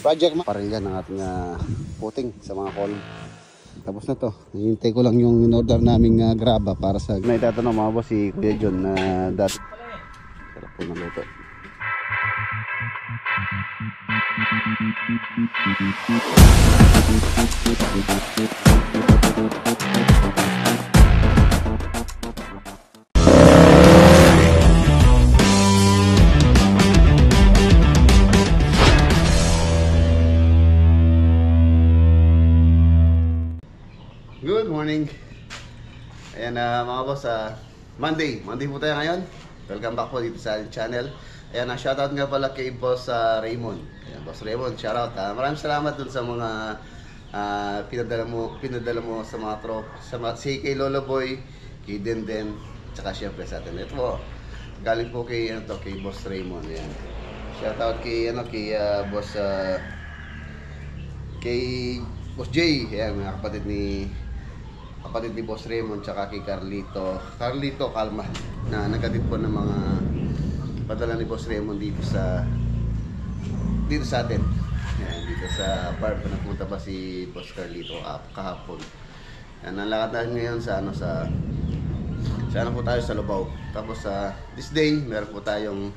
Project paril yan ang ating puting sa mga column. Tapos na to, hihintay ko lang yung in-order naming graba para sa may tatanong mga boss si Kuya John na dati sarap po ng luto. Good morning. Ayan mga boss, Monday po tayo ngayon. Welcome back po dito sa channel. Ayan, shoutout nga pala kay Boss Raymond. Ayan, Boss Raymond, shoutout. Maraming salamat dun sa mga pinadala mo sa mga si kay Lolo Boy, kay Denden, tsaka syempre sa atin. Ito po, galing po kay kay Boss Raymond. Ayan. Shoutout kay Boss kay Boss Jay. Ayan, mga kapatid ni Boss Raymond, tsaka kay Carlito Calma na nagkatid po ng mga padala ni Boss Raymond dito sa atin. Ayan, dito sa park na nagpunta pa si Boss Carlito kahapon. Ayan, nalakad tayo ngayon sa po tayo sa Lubao. Tapos this day meron po tayong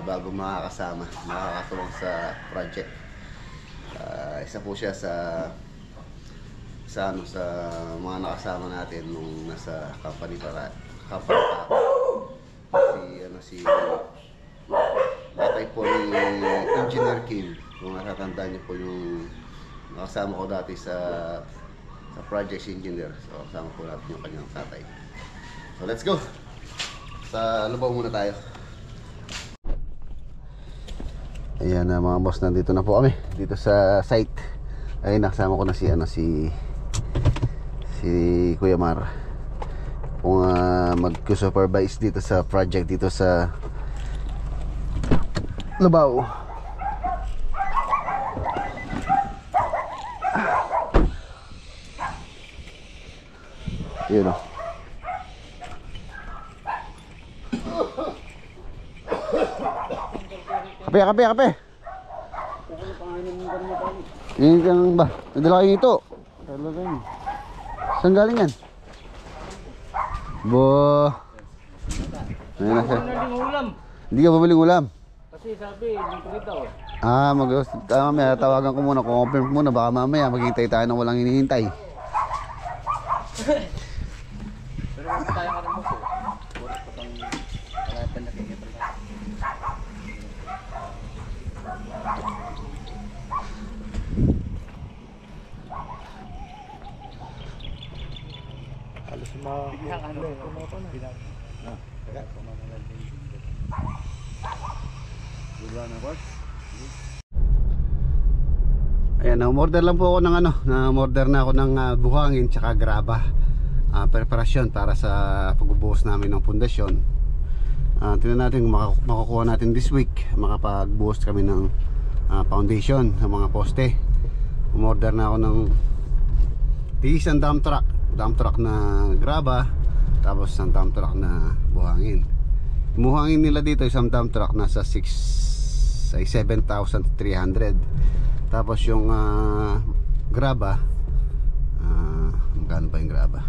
bago makakatulong sa project. Isa po siya sa mga nakasama natin nung nasa company si tatay po ni Engineer Kim. Kung natatandaan niyo po yung nakasama ko dati sa project si Engineer. So kasama po natin yung kanyang tatay. So let's go! Sa Lubao muna tayo. Ayan mga boss, nandito na po kami dito sa site. Ayun, nakasama ko na si Kuya Mar kung mag-supervise dito sa project dito sa Lubao. Yun o. Kape. Yung kang ba? Nadala kayo ito. Saan galing yan? Bo. Ayun na siya. Hindi ka babaling ulam? Kasi sabi, dito daw. Mamaya tawagan ko muna, confirm muna. Baka mamaya maghintay tayo ng walang hinihintay. Pero kung tayo ka rin mo po, burat pa itong kalapan na kanya pala. Halos biglang kumato na. Ayan, na-order lang po ako ng na-order na ako ng buhangin tsaka graba. Preparasyon para sa pagbubuhos namin ng pundasyon. Tingnan natin kung makukuha natin this week. Makapagbuhos kami ng foundation sa mga poste. Umorder na ako ng isang dump truck na graba, tapos isang dump truck na buhangin. Yung buhangin nila dito, isang dump truck nasa 7,300. Tapos yung graba, magkano ba yung graba?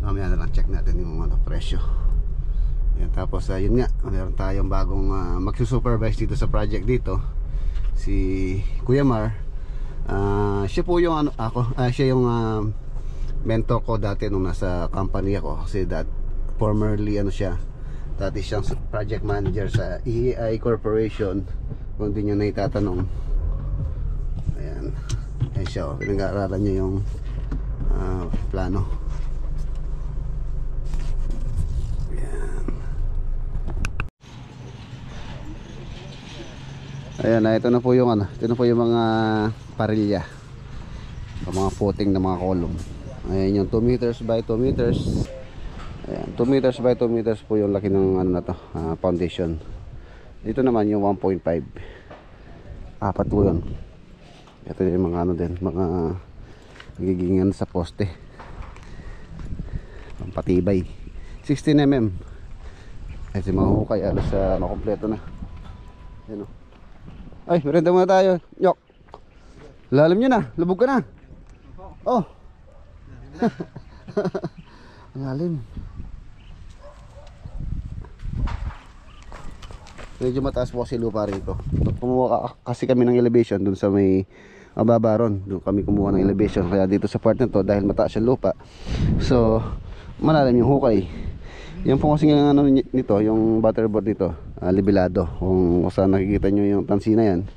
Mamaya na lang check natin yung presyo. Yan, tapos yun nga, meron tayong bagong magsusupervise dito sa project dito, si Kuya Mar. Siya po yung siya yung mentor ko dati nung nasa company ako, kasi formerly siya, dati siyang project manager sa EAI Corporation. Kung hindi nyo na itatanong, ayan siya, pinag-aaralan niya yung plano. Ayan na, ito na po yung ano, ito na po yung mga parilya, mga footing na mga column. Ayan yung 2 meters by 2 meters. Ayan, 2 meters by 2 meters po yung laki ng ano na to, foundation. Dito naman yung 1.5. Apat po yun. Ito yung mga ano din, mga nagigingan sa poste. Pampatibay. 16 mm. Ito yung mga hukay, alos makompleto na. Ayan o. Ay, merenda muna tayo. Yok. Lalim nyo na, lubog ka na. Oh. Lalim. Medyo mataas po kasi lupa rito. Kumuha kasi kami ng elevation dun sa may Ababaron. Doon kami kumuha ng elevation. Kaya dito sa part na to, dahil mataas yung lupa, so malalim yung hukay. Yan po kasi ng ano nito, yung butterboard dito, libilado. Kung saan nakikita nyo yung tansina yan.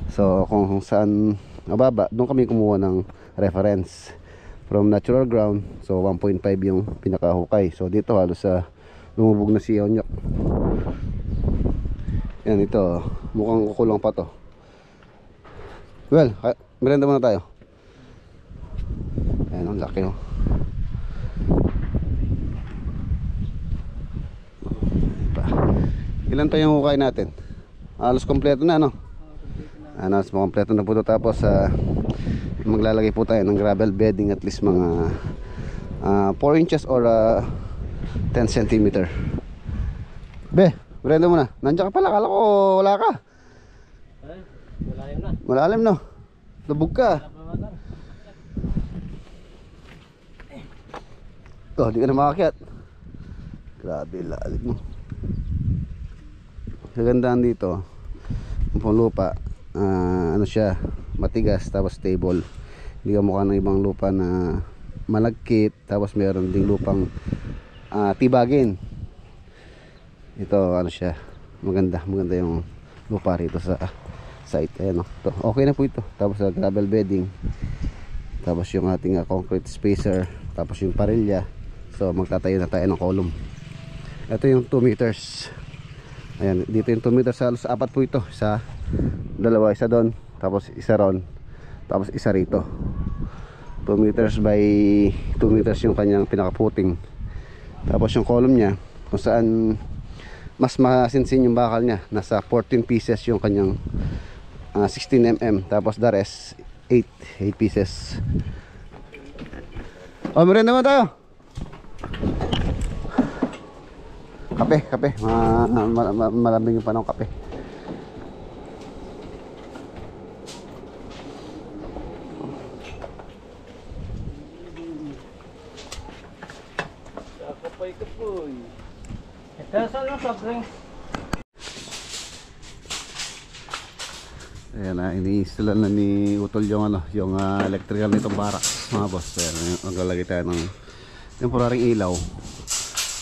So kung saan mababa, doon kami kumuha ng reference from natural ground. So 1.5 yung pinakahukay. So dito halos lumubog na si Onyok. Yan, ito mukhang kukulang pa to. Well, merenda muna tayo. Ayan, ang laki, oh. Ilan pa yung hukay natin? Halos kompleto na, no? Halos kompleto na po ito. Tapos maglalagay po tayo ng gravel bedding, at least mga 4 inches or 10 cm. Be, merenda muna. Nandiyan ka pala, kala ko wala ka. Malalim na. Malalim, no? Lubog ka. Oh, di ka na makakyat. Grabe, lalim mo. Kagandaan dito, yung lupa, ano siya, matigas, tapos stable. Hindi ka mukha ng ibang lupa na malagkit, tapos meron ding lupang tibagin. Ito, ano siya, maganda yung lupa rito sa site. Ayan, ito, okay na po ito. Tapos gravel bedding, tapos yung ating concrete spacer, tapos yung parilya. So magtatayo na tayo ng column. Ito yung 2 meters. Ayan, dito yung 2 meters, halos apat po ito. Isa, dalawa, isa doon, tapos isa ron, tapos isa rito. 2 meters by 2 meters yung kanyang pinaka-footing. Tapos yung column niya, kung saan mas masinsin yung bakal niya, nasa 14 pieces yung kanyang 16 mm. Tapos the rest 8 pieces. Oh, meron naman tayo. Kape. Malamig yung panahon, kape. Kapoy. Saan ang soft drinks? Ayan na, ini-install na ni Utol yung electrical nitong barracks, mga boss. Ayan, maglalagay tayo ng temporaryong ilaw.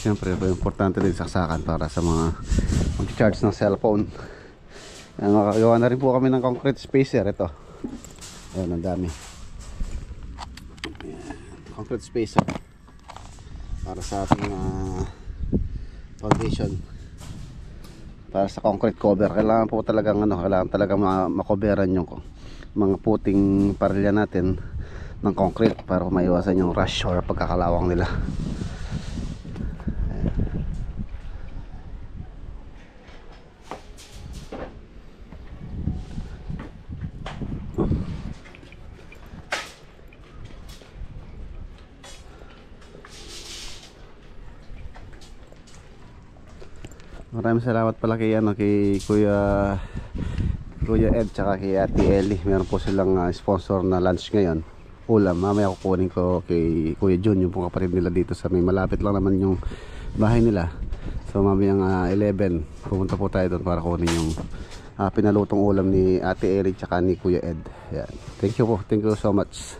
Siyempre, importante din saksakan para sa mga mag-charge ng cellphone. Ayan, makagawa na rin po kami ng concrete spacer. Ito, ayan, ang dami. Ayan, concrete spacer para sa ating foundation, para sa concrete cover. Kailangan po talagang kailangan talagang makoberan yung mga puting parilya natin ng concrete para maiwasan yung rush or pagkakalawang nila. Maraming salamat pala kay Kuya Ed tsaka kay Ate Ellie. Meron po silang sponsor na lunch ngayon, ulam. Mamaya kukunin ko kay Kuya Jun, yung pong kapatid nila dito sa may malapit lang naman yung bahay nila. So mamayang 11 pumunta po tayo doon para kunin yung pinalutong ulam ni Ate Ellie tsaka ni Kuya Ed. Yan. Thank you po, thank you so much.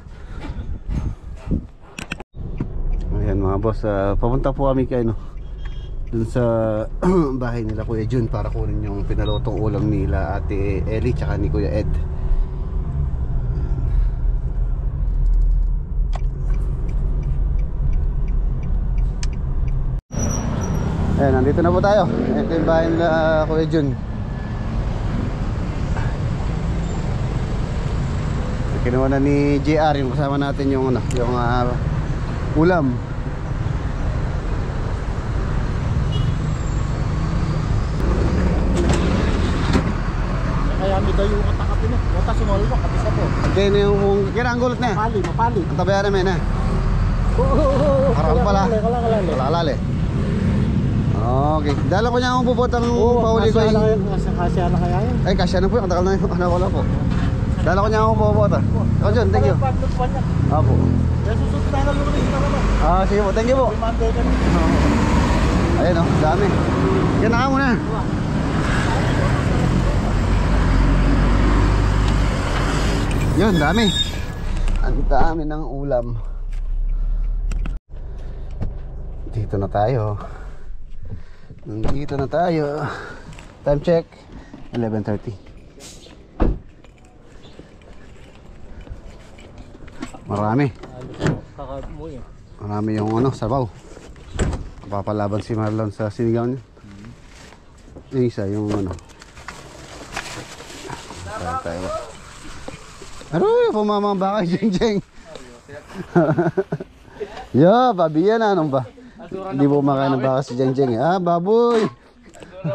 Ayan mga boss, papunta po kami kay dun sa bahay nila Kuya Jun para kunin yung pinalutong ulam nila Ate Ellie tsaka ni Kuya Ed. Ayan, nandito na po tayo. Ito yung bahay nila Kuya Jun. Kinuha na ni JR yung kasama natin yung ano, yung ulam. Kaya may dayo yung takapin eh. Wata sumali mo, kapisa po. Then yung kinanggulot na. Mapali, mapali. Ang tabayan namin na. Harap pala. Kalalali. Okay. Dala ko niya akong bubotang pauli ko yung... Kasya na kaya yun. Ay, kasya na po. Ang takal na yung anak ko lang po. Dala ko niya akong bubota. Ako dyan, thank you. Apo. Kaya susunod na lang yung kita naman. Sige po, thank you po. Ayun o, dami. Yan na ka muna. Yun, dami. Ang dami ng ulam. Dito na tayo. Nandito na tayo. Time check 11:30. Marami. Marami yung ano, sabaw. Papalaban si Marlon sa sinigaw niya. Yung isa, yung ano. Tayo. Aroy, pumamang baka Jeng Jeng. Yo, babi yan, anong ba? Hindi mo kumakain ng baka si Jeng Jeng eh. Baboy!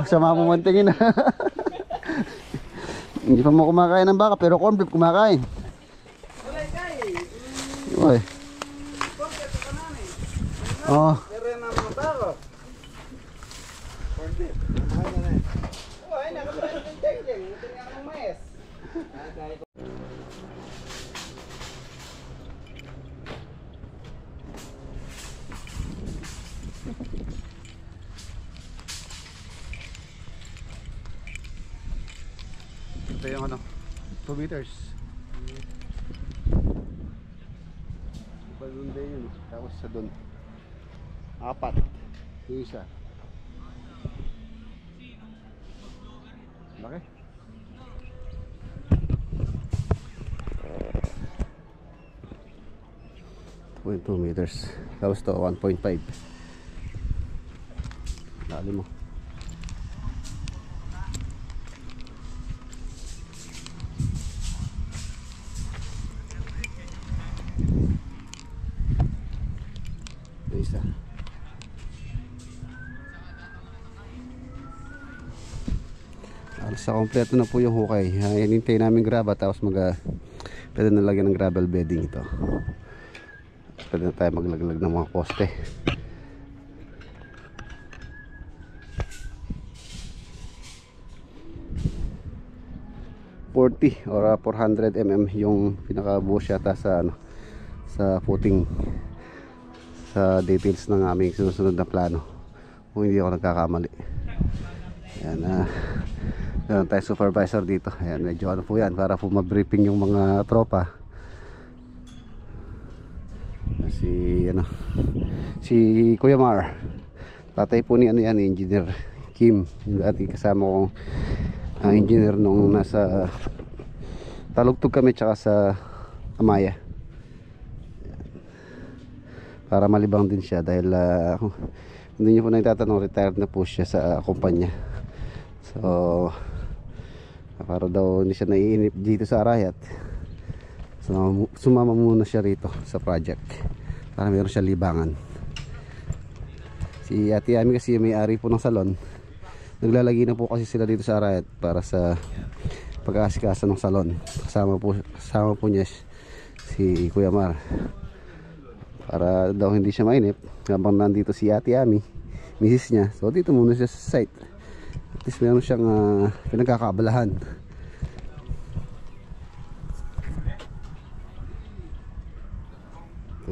Sama mo mantingin. Hindi pa mo kumakain ng baka pero corn beef kumakain. Uy. Oh. Ito yung ano, 2 meters. Balon din yun. Tapos sa doon 4. Yung isa laki. 2 meters. Tapos to 1.5. Dali mo. Isa. Sa kompleto na po yung hukay. Hinintay namin graba tapos pwede na lagyan ng gravel bedding ito. Pwede na tayo maglaglag ng mga poste. $40 or 400 mm yung pinakabuhos yata sa ano, sa footing, sa details ng aming sinusunod na plano kung hindi ako nagkakamali. Ayan, meron tayo supervisor dito. Ayan, medyo ano po yan para po ma-briefing yung mga tropa. Si Kuya Mar, tatay po ni ano yan, Engineer Kim, yung dating kasama kong engineer nung nasa Talugtog kami tsaka sa Amaya. Para malibang din siya dahil hindi niyo po na itatanong, retired na po siya sa kumpanya. So para daw hindi siya naiinip dito sa Arayat, so sumama muna siya rito sa project para meron siya libangan. Si Ate Ami kasi may-ari po ng salon, naglalagay na po kasi sila dito sa Arayat para sa pag-aasikasa ng salon. Kasama po niya si Kuya Mar para daw hindi siya mainip habang nandito si Ate Ami, misis niya. So dito muna siya sa site. At least meron siyang pinagkakaabalahan.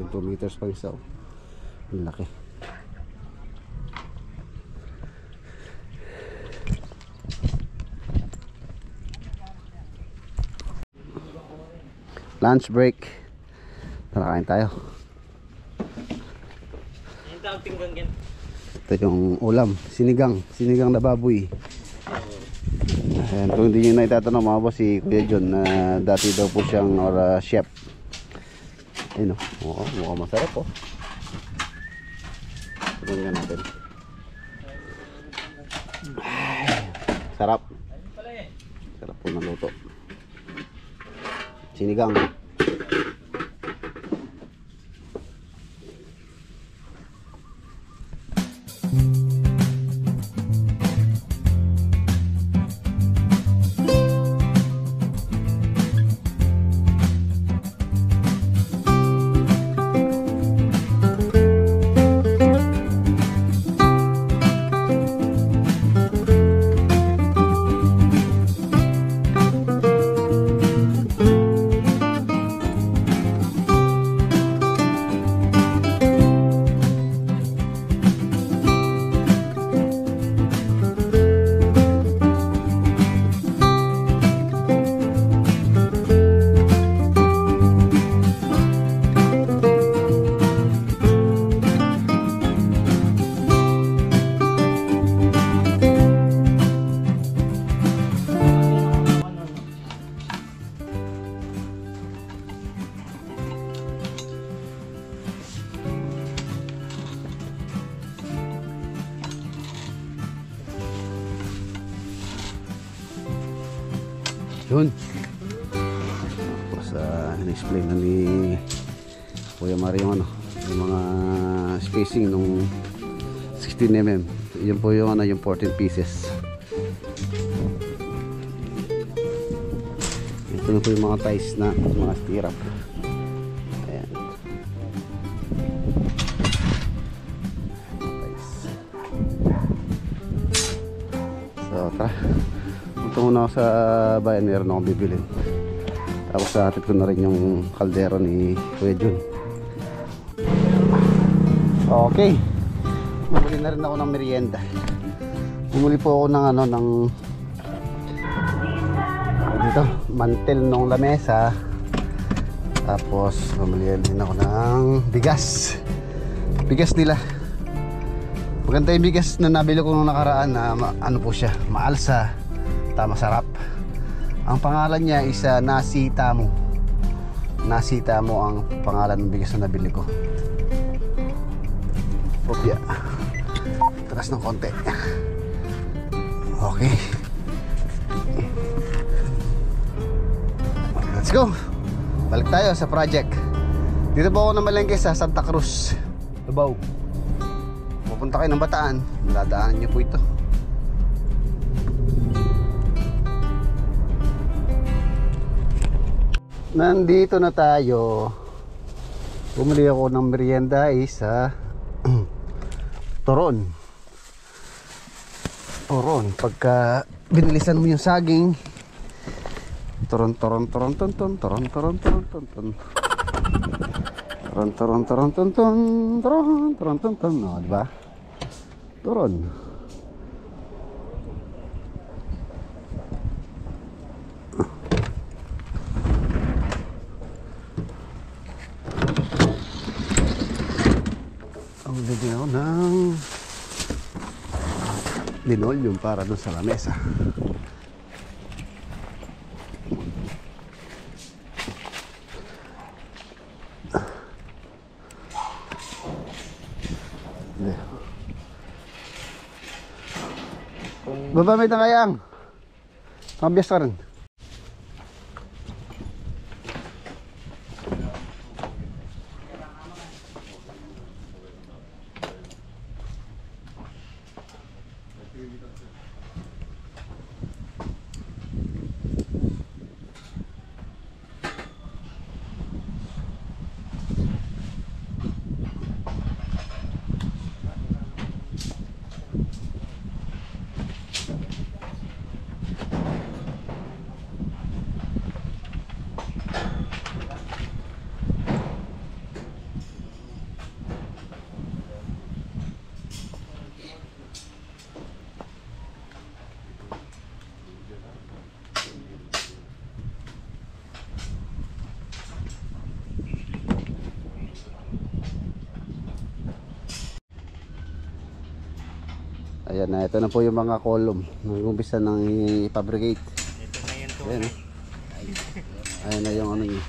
2 meters pa isa. Ang laki. Lunch break. Tara, kain tayo. Ito yung ulam, sinigang na baboy. Ayan, kung hindi nyo na itatanong mga boss, si Kuya John na dati daw po siyang chef. Ayun o, mukhang masarap po. Tignan natin. Ay, sarap. Sarap po ng luto. Sinigang, Yun. Tapos in-explain na ni Kuya Mario yung yung mga spacing nung 16mm. Yun po yung yung 14 pieces. Ito na po yung mga ties na mga stirrup. Ayan. So tara, punta muna ako sa bayan, meron akong bibilin. Tapos hatid ko na rin yung kaldero ni Kuya Jun. Okay, bumili na rin ako ng merienda. Bumili po ako ng dito, mantel ng lamesa. Tapos bumili din ako ng bigas nila. Maganda yung bigas na nabili ko nung nakaraan na ano po siya, maalsa, masarap. Ang pangalan niya is Nasi Tamo. Nasi Tamo ang pangalan ng bigas na nabili ko. Opya. Takas ng konti. Okay. Let's go. Balik tayo sa project. Dito po ako namalengke sa Santa Cruz, Davao. Pupunta kayo ng Bataan, dadaanan nyo po ito. Nandito na tayo. Bumili ako ng merienda sa Toron. Pagka binilisan mo yung saging, Toron. Oh, diba? Toron. Ang bigyan ako ng linoleum para dun sa lamesa. Babamit na kayang mabiyas ka rin. Ayan na, ito na po yung mga column. Nag-umpisa nang i-fabricate. Ito na yun to. Ayan na yung niya.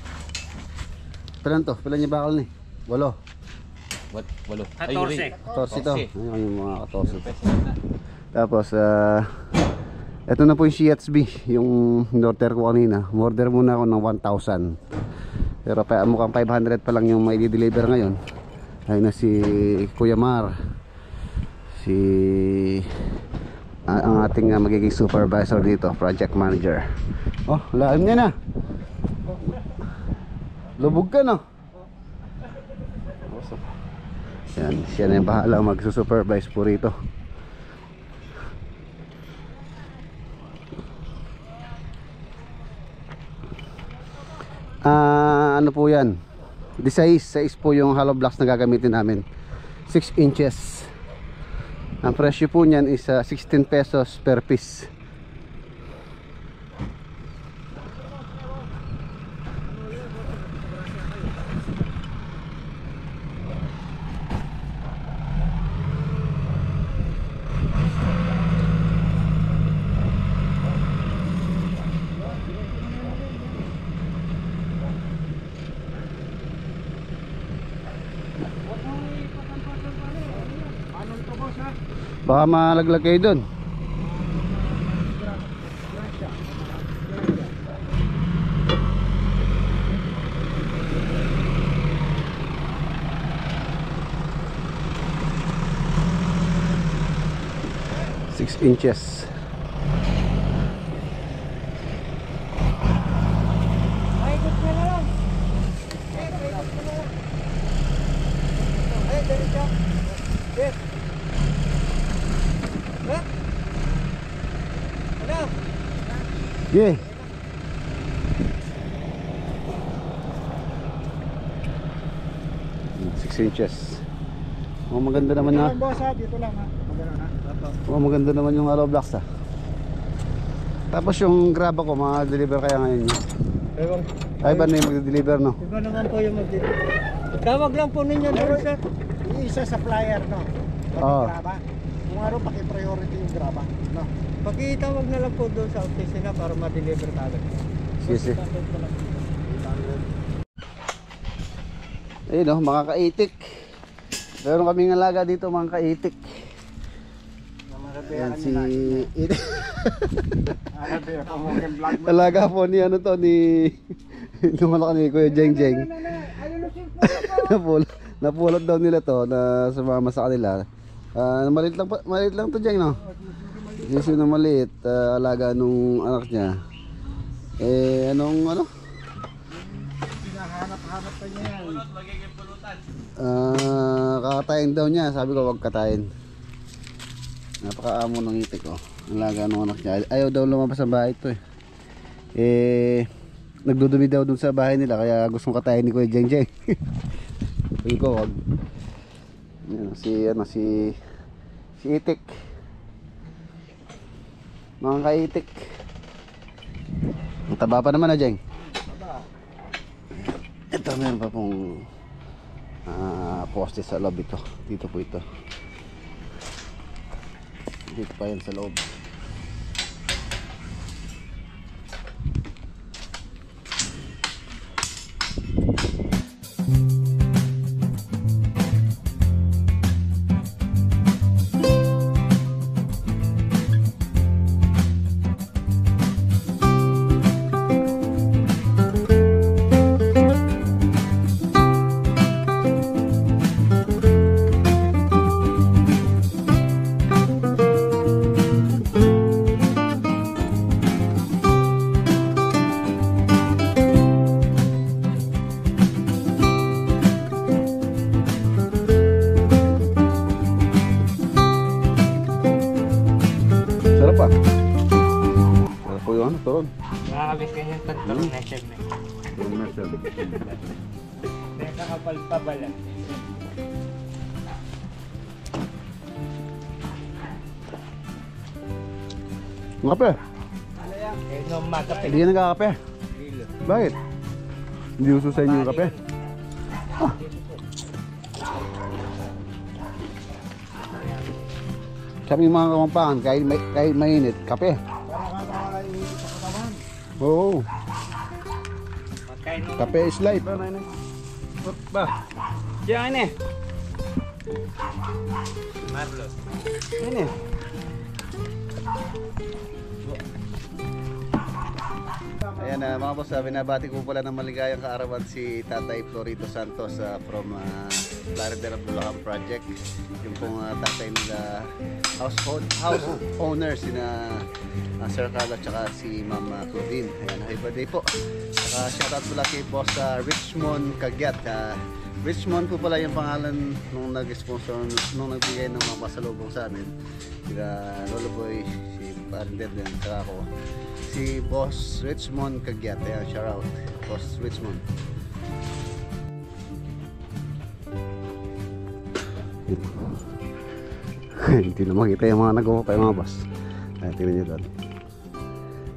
Pilan to? Pilan yung bakal ni? 8. What? 8. 14 to. Ayan yung mga 14 to. Tapos, ito na po yung CHB. Yung in-order ko kanina. Order muna ako ng 1,000. Pero mukhang 500 pa lang yung may deliver ngayon. Ayun na si Kuya Mar. Ang ating magiging supervisor dito, project manager. Oh, laim niya na. Lubog ka no. Yan, siya na yung bahala magsusupervise po rito. Ano po yan? Di size po yung hollow blocks na gagamitin namin. 6 inches. Ang presyo po niyan is 16 pesos per piece. Baka malaglag kayo dun. 6 inches. Ay, ikot na lang. Ikot na lang. Ay, diretso. Yes. Ha? Ano? Yeah. Inches. Oh, maganda naman na. Boss ha, dito lang ha. Magano na. Oh, maganda naman yung hollow blocks ha. Tapos yung graba ko, mga-deliver kaya ngayon yun. Ewan. Ay ba na yung mag-deliver no? Iba naman po yung mag-deliver. Tawag lang po ninyo doon sir. Yung isa supplier no. Oo. Graba. Kung ano paki-priority yung graba. No. Pakitawag na lang po doon sa opisina para ma-deliver kagad. Sige. Ayun no, mga kaitik. Meron kaming alaga dito, mga kaitik. Yan si alaga po ni ano to, ni lumalaki ni Kuya Jeng Jeng. Napulot daw nila to na sumama sa kanila. Maliit lang to Jeng no. Kasi na maliit, alaga nung anak niya. Anong ano? Hinahanap-hanap pa niya yan. Kakatayin daw niya, sabi ko wag katayin. Napakaamo ng itik oh. Alaga nung anak niya. Ayaw daw lumabas sa bahay ito nagdudumi daw dun sa bahay nila kaya gustong katayin ni Kuya Jeng Jeng. Sabi ko wag. Yan, si itik. Mga kaitik. Ang taba pa naman na Jeng. Ito meron pa pong poste sa loob ito. Dito po ito. Dito pa yan sa loob. Sarap pa. Sarap po yung ano, turon. Nakakabis ka niyang tagtarong na siya. Turon na siya. May kakapal pa bala. Ang kape. Ano yan? Eh, no, magkape. Hindi ka nagkakape. Bakit? Hindi uso sa inyo yung kape. Sabi ng mga kamampangan, kahit mainit, kape. Para makakala yung sa katawan. Oo. Pagkain mo. Kape is life. Ba? Diyan eh. Marlos. Ano eh? Ayan mga boss, binabati ko pala ng maligayang kaarawan si Tatay Florito Santos from Florida Bulacan Project. Yung pong tatay nila house owner sina Sir Carlo at saka si Ma'am Claudine. Ayan, happy birthday po. Saka shoutout pala kay Boss Richmond Kagyat. Richmond po pala yung pangalan nung nag-sponsor, nung nagbigay ng mga pasalubong sa amin. Sila Lolo Boy, si Parender din, saka ako. Si Boss Richmond Kagyat. Ayan, shoutout Boss Richmond. Hindi na makita yung mga nag-ukay mga boss. Ayan, tingnan nyo doon.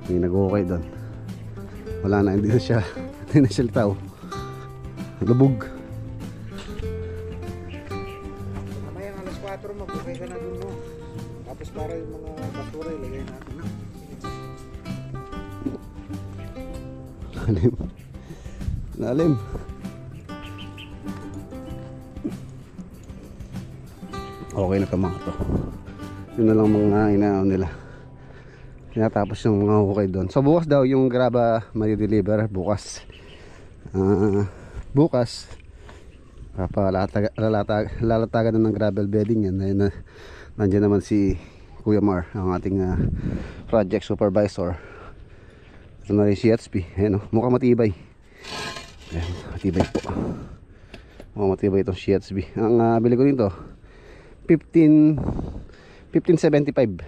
May nag-ukay doon. Wala na, hindi na siya litaw. Lubog. Mamayang alas 4 mag-ukay ka na dun mo. Tapos para yung mga basura ilagay natin na. Lalim. Lalim. Okay na ka mga to. Yun na lang mga inaon nila. Tinatapos yung mga hukay doon. So bukas daw yung graba ma-deliver bukas. Bukas lalatagan na ng gravel bedding yan. Nandiyan naman si Kuya Mar, ang ating project supervisor. Ito na rin si HB. Ayan, mukhang matibay. Ayan, matibay po. Mukhang matibay itong si HB. Ang bili ko dito 15.75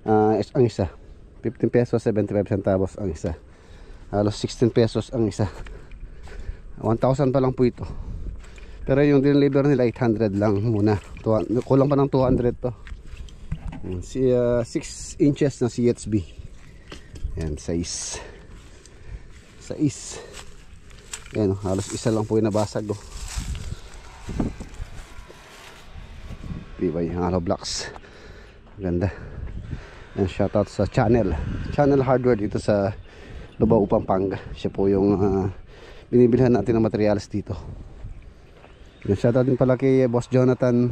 ang isa. 15 pesos 75 centavos ang isa. Halos 16 pesos ang isa. 1,000 pa lang po ito. Pero yung deliver nila 800 lang muna. Kulang pa ng 200 to. 6 inches na CHB. Yan, size. Yan, halos isa lang po yung nabasag. Bibay, hollow blocks. Ganda. Yan, shoutout sa Channel Hardware dito sa Lubao, Pampanga. Siya po yung binibilhan natin ng materials dito. Shoutout din pala kay Boss Jonathan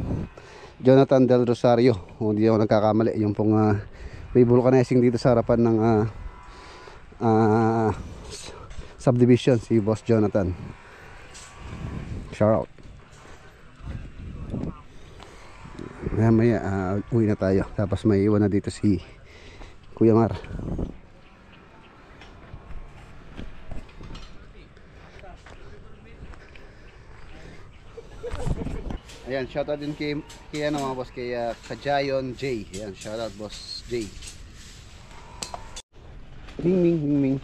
Del Rosario. Kung hindi ako nagkakamali, yung pong may vulcanizing dito sa harapan ng subdivision, si Boss Jonathan. Shoutout. Maya uwi na tayo. Tapos may iwan na dito si Kuya Mar. Ayan, shoutout din kay ano mga boss, kay Kajayon J. Ayan, shoutout Boss J. Ming ming ming ming.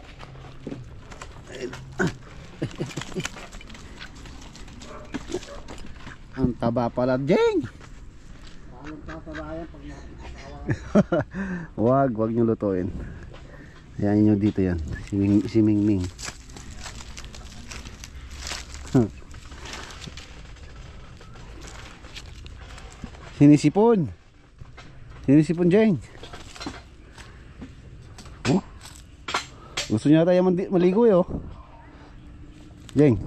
Ang taba pala, Jeng. Wag nyo lutuin. Ayan nyo dito yan. Si Ming Ming. Sinisipon Jeng. Oh, gusto niya tayo maligo eh, oh. Jeng,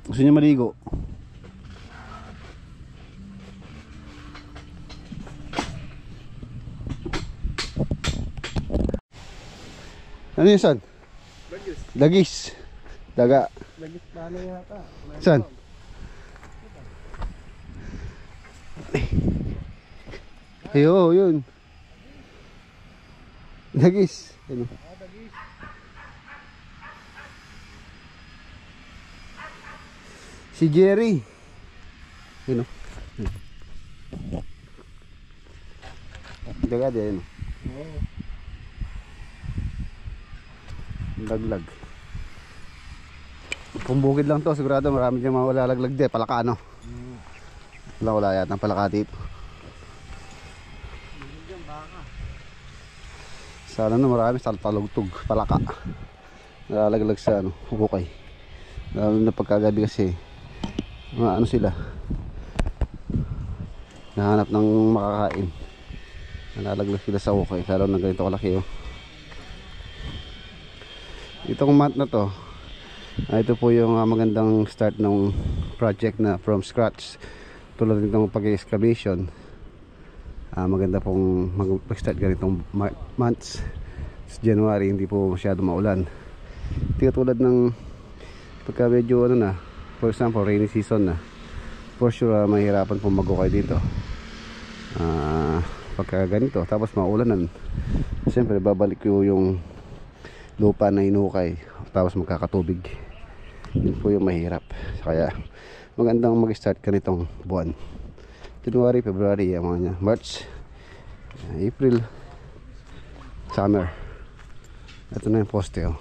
gusto niya maligo. Ano yun, son? Dagis. Daga. Lagit paano yata? Saan? Ayo, yun. Dagis. Ano? Dagis. Si Jerry. Yun, daga din. Oo. Laglag. Kung bukid lang to, sigurado marami dyan mga walalaglag din. Palaka, no? Wala yata ng palaka dito. Sana na marami sa talugtog, palaka. Nalalaglag sa hukay. Lalo na pagkagabi kasi ano sila, nahanap ng makakain. Nalalaglag sila sa hukay. Lalo na ganito kalaki, oh. Itong month na to, ito po yung magandang start ng project na from scratch. Tulad nitong pag-excavation, maganda pong mag-start ganitong months. Sa January hindi po masyado maulan. Hindi tulad ng pagka medyo ano na, for example rainy season na, for sure mahirapan pong mag-ukay dito pagka ganito. Tapos maulanan, siyempre babalik yung lupa na inukay, tapos magkakatubig. Yun po yung mahirap. Kaya magandang mag-start ganitong buwan. January, February, March, April, summer. Ito na yung poste, oh.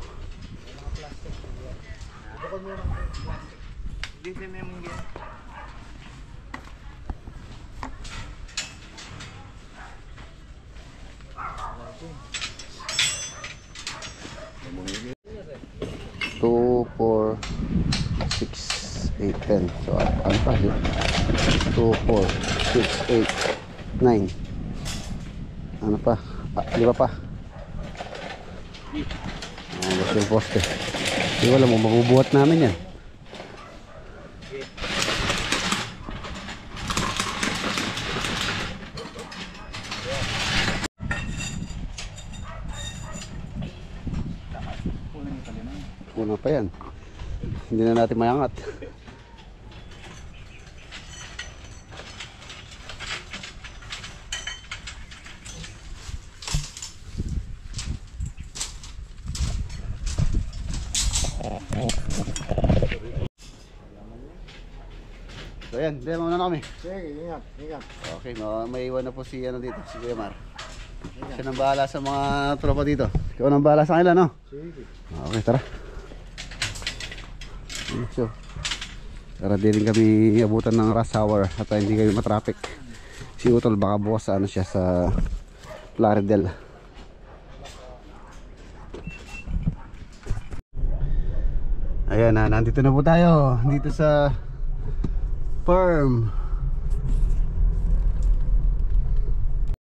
Two, 4, 6, 8, 10. So ano pa yun? 2, 4, 6, 8, 9. Ano pa? 5 pa. Gusto yung poste. Hindi ko alam mo, mabubuhat namin yan. Una pa yan. Hindi na natin mayangat. Ayan, demo na kami. Sige, ingat, ingat. Okay, may iwan na po si ano dito, si Kuya Mar. Siya nang bahala sa mga tropa dito. Ikaw nang bahala sa kanila, no? Sige. Okay, tara. So, tara din kami abutan ng rush hour at hindi kami matraffic. Si Utol baka bukas ano siya sa Plaridel. Ayan na, nandito na po tayo dito sa farm.